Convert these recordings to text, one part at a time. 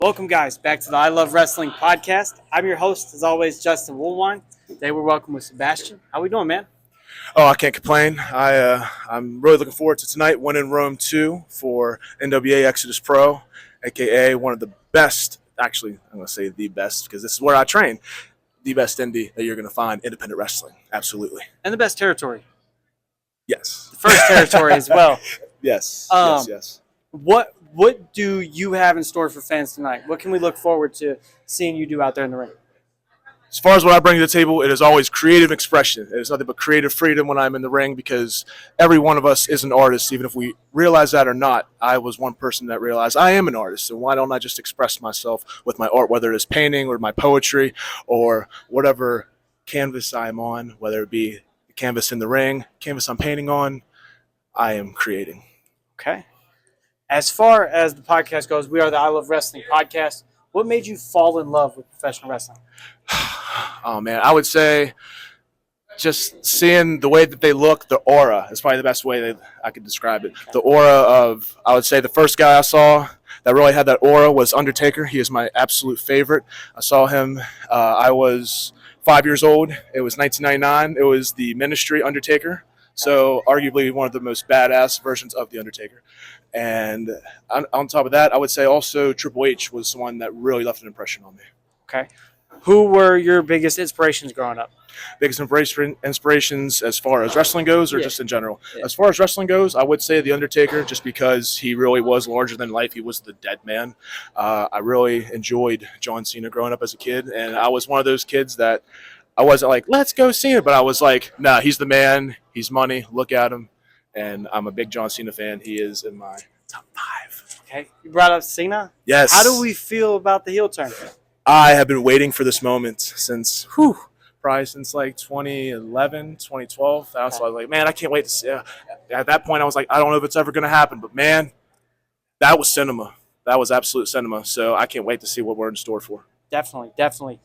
Welcome, guys, back to the I Love Wrestling podcast. I'm your host, as always, Justin Woolwine. Today we're welcome with Sebastian. How we doing, man? Oh, I can't complain. I'm really looking forward to tonight. One in Rome 2 for NWA Exodus Pro, a.k.a. one of the best, actually, I'm going to say the best because this is where I train, the best indie that you're going to find, independent wrestling. Absolutely. And the best territory. Yes. The first territory as well. Yes. Yes. What do you have in store for fans tonight? What can we look forward to seeing you do out there in the ring? As far as what I bring to the table, it is always creative expression. It is nothing but creative freedom when I'm in the ring because every one of us is an artist, even if we realize that or not. I was one person that realized I am an artist, so why don't I just express myself with my art, whether it is painting or my poetry or whatever canvas I'm on, whether it be the canvas in the ring, canvas I'm painting on, I am creating. Okay. As far as the podcast goes, we are the I Love Wrestling podcast. What made you fall in love with professional wrestling? Oh, man, I would say just seeing the way that they look, the aura is probably the best way that I could describe it. The aura of, I would say the first guy I saw that really had that aura was Undertaker. He is my absolute favorite. I saw him, I was 5 years old. It was 1999. It was the Ministry Undertaker. So arguably one of the most badass versions of The Undertaker. And on top of that, I would say also Triple H was someone that really left an impression on me. Okay. Who were your biggest inspirations growing up? Biggest inspirations as far as wrestling goes or just in general? Yeah. As far as wrestling goes, I would say The Undertaker just because he really was larger than life. He was the dead man. I really enjoyed John Cena growing up as a kid, and I was one of those kids that I wasn't like, let's go Cena, but I was like, nah, he's the man. He's money. Look at him. And I'm a big John Cena fan. He is in my top 5. Okay. You brought up Cena? Yes. How do we feel about the heel turn? I have been waiting for this moment since, probably since like 2011, 2012. So I was like, man, I can't wait to see. At that point, I was like, I don't know if it's ever going to happen. But, man, that was cinema. That was absolute cinema. So I can't wait to see what we're in store for. Definitely.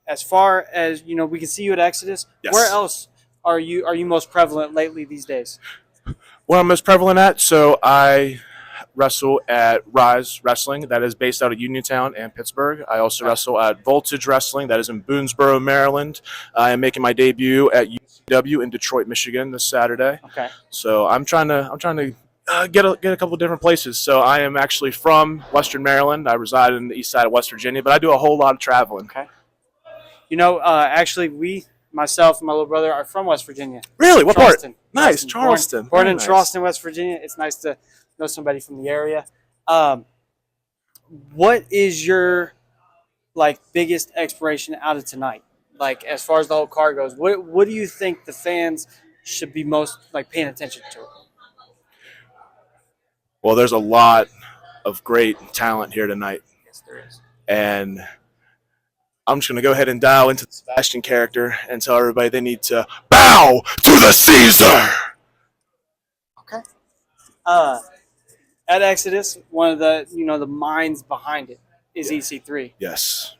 As far as, we can see you at Exodus. Yes. Where else are you most prevalent lately these days? Where I'm most prevalent at? So I wrestle at Rise Wrestling, that is based out of Uniontown and Pittsburgh. I also wrestle at Voltage Wrestling, that is in Boonesboro, Maryland. I am making my debut at UW in Detroit, Michigan this Saturday. Okay. So I'm trying to get a couple of different places. So I am actually from Western Maryland. I reside in the east side of West Virginia, but I do a whole lot of traveling. Okay. Actually, myself and my little brother are from West Virginia. Really? What Charleston. part? Nice, Charleston. Born in Charleston, West Virginia. It's nice to know somebody from the area. What is your biggest exploration out of tonight? As far as the whole card goes, what do you think the fans should be most paying attention to? Well, there's a lot of great talent here tonight. Yes, there is. And I'm just going to go ahead and dial into the Sebastian character and tell everybody they need to bow to the Caesar. Okay. At Exodus, one of the the minds behind it is EC3. Yes.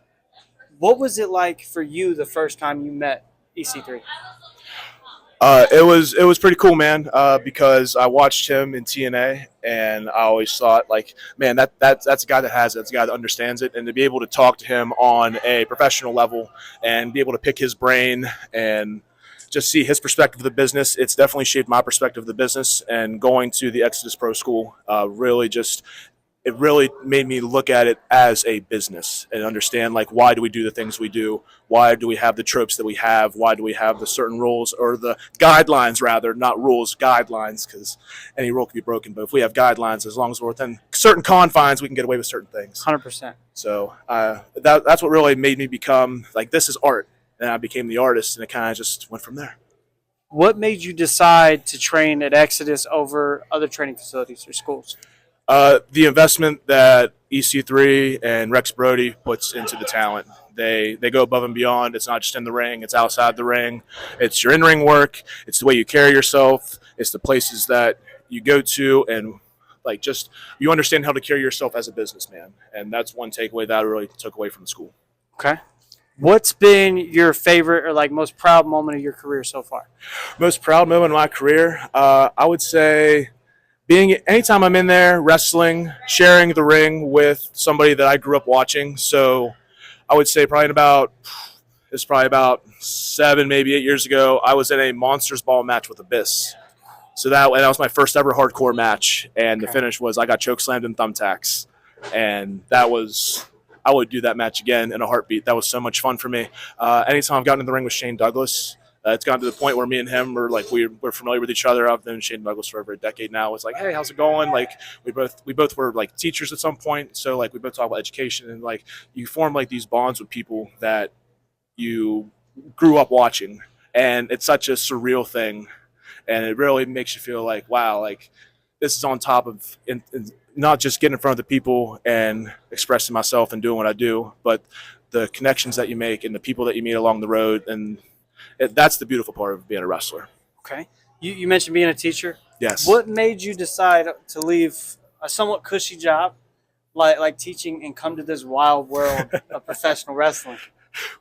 What was it like for you the first time you met EC3? It was pretty cool, man. Because I watched him in TNA, and I always thought, man, that's a guy that has it. That's a guy that understands it, and to be able to talk to him on a professional level and be able to pick his brain and just see his perspective of the business, it's definitely shaped my perspective of the business. And going to the Exodus Pro School it really made me look at it as a business and understand, why do we do the things we do? Why do we have the tropes that we have? Why do we have the certain rules or the guidelines, rather, not rules, guidelines, because any rule can be broken. But if we have guidelines, as long as we're within certain confines, we can get away with certain things. 100%. So that's what really made me become, this is art. And I became the artist, and it kind of just went from there. What made you decide to train at Exodus over other training facilities or schools? The investment that EC3 and Rex Brody puts into the talent. They go above and beyond. It's not just in the ring. It's outside the ring. It's your in-ring work. It's the way you carry yourself. It's the places that you go to, and you understand how to carry yourself as a businessman. And that's one takeaway that I really took away from the school. Okay. What's been your favorite or most proud moment of your career so far? Most proud moment of my career? I would say anytime I'm in there wrestling, sharing the ring with somebody that I grew up watching. So I would say it's probably about 7, maybe 8 years ago. I was in a Monsters Ball match with Abyss. So that was my first ever hardcore match, and the finish was I got chokeslammed in thumbtacks, and I would do that match again in a heartbeat. That was so much fun for me. Anytime I've gotten in the ring with Shane Douglas, it's gotten to the point where me and him are like we're familiar with each other. I've known Shane Douglas for over a decade now. It's like, hey, how's it going? Like we both were like teachers at some point, so like we both talk about education, and like you form like these bonds with people that you grew up watching, and it's such a surreal thing, and it really makes you feel like, wow, like this is on top of not just getting in front of the people and expressing myself and doing what I do, but the connections that you make and the people that you meet along the road, and that's the beautiful part of being a wrestler. Okay. You mentioned being a teacher. Yes. What made you decide to leave a somewhat cushy job like teaching and come to this wild world of professional wrestling?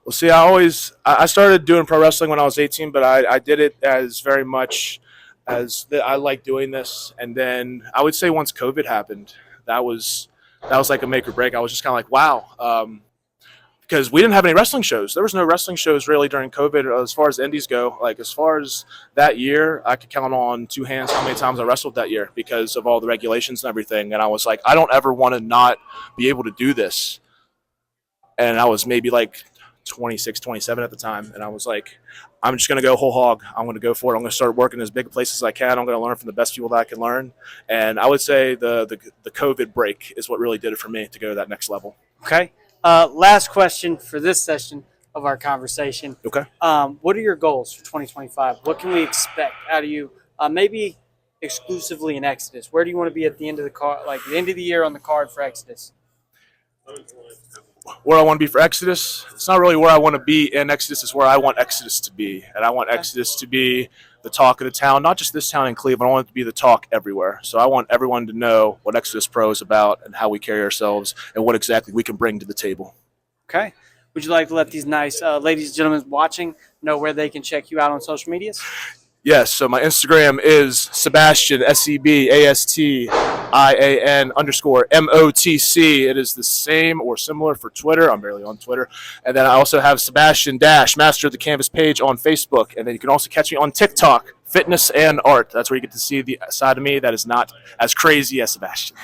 Well, see, I started doing pro wrestling when I was 18, but I did it as very much as I like doing this. And then I would say once COVID happened, that was like a make or break. I was just kind of like, wow. Because we didn't have any wrestling shows. There was no wrestling shows really during COVID as far as indies go. Like as far as that year, I could count on 2 hands how many times I wrestled that year because of all the regulations and everything. And I was like, I don't ever want to not be able to do this. And I was maybe like 26, 27 at the time. And I was like, I'm just going to go whole hog. I'm going to go for it. I'm going to start working as big a place as I can. I'm going to learn from the best people that I can learn. And I would say the COVID break is what really did it for me to go to that next level. Okay. Last question for this session of our conversation. Okay. What are your goals for 2025? What can we expect out of you? Maybe exclusively in Exodus. Where do you want to be at the end of the card, like the end of the year on the card for Exodus? Where I want to be for Exodus, it's not really where I want to be in Exodus, it's where I want Exodus to be. And I want Exodus to be the talk of the town, not just this town in Cleveland. I want it to be the talk everywhere. So I want everyone to know what Exodus Pro is about and how we carry ourselves and what exactly we can bring to the table. Okay. Would you like to let these nice ladies and gentlemen watching know where they can check you out on social medias? Yes, so my Instagram is Sebastian, SEBASTIAN _MOTC. It is the same or similar for Twitter. I'm barely on Twitter. And then I also have Sebastian Master of the Canvas page on Facebook. And then you can also catch me on TikTok, Fitness and Art. That's where you get to see the side of me that is not as crazy as Sebastian.